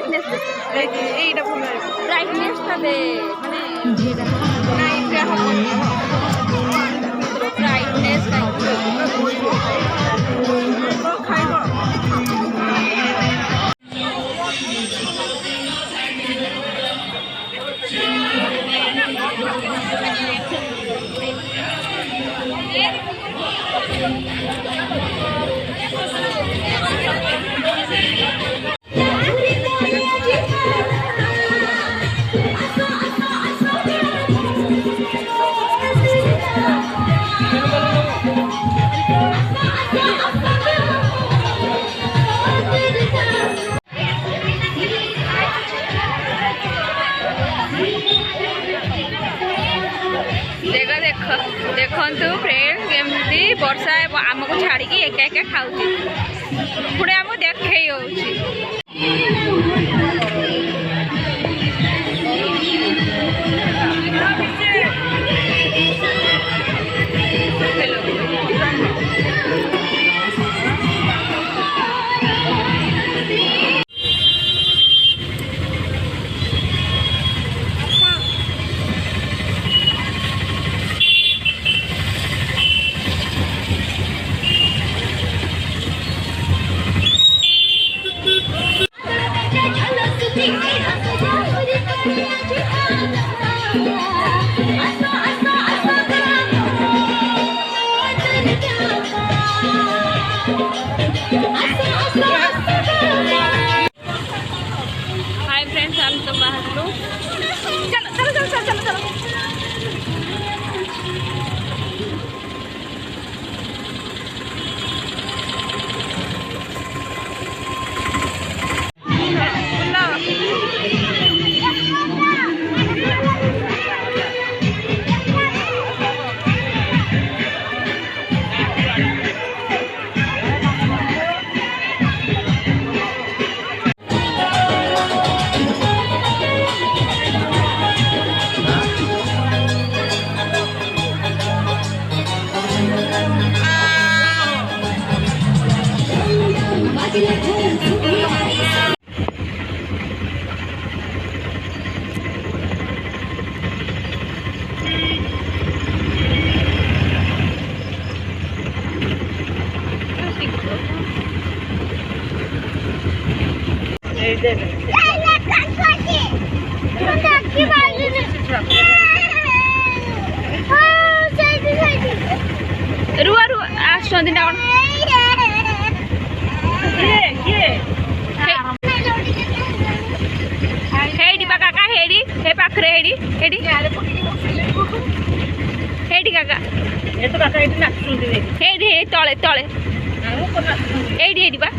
Brightness এইটা ভুল হয়ে গেছে। ब्राइटनेसটা दे মানে না এটা হবে ब्राइटनेस তো খাইব देखु फ्रेंड्स केमती वर्षा आमको छाड़ी एका एका खाऊँ पुणे आम देखे हाय फ्रेंड्स हम तो बाहर लो चलो चलो चलो चलो चलो चलो रुआ रुआ आसुँच ना हेडी पा काका हेडी हे पाखरे हेडी हेडी हेडी काका ये तो काका एटी नाचुंदी हेडी हे तळे तळे हेडी हेडी पा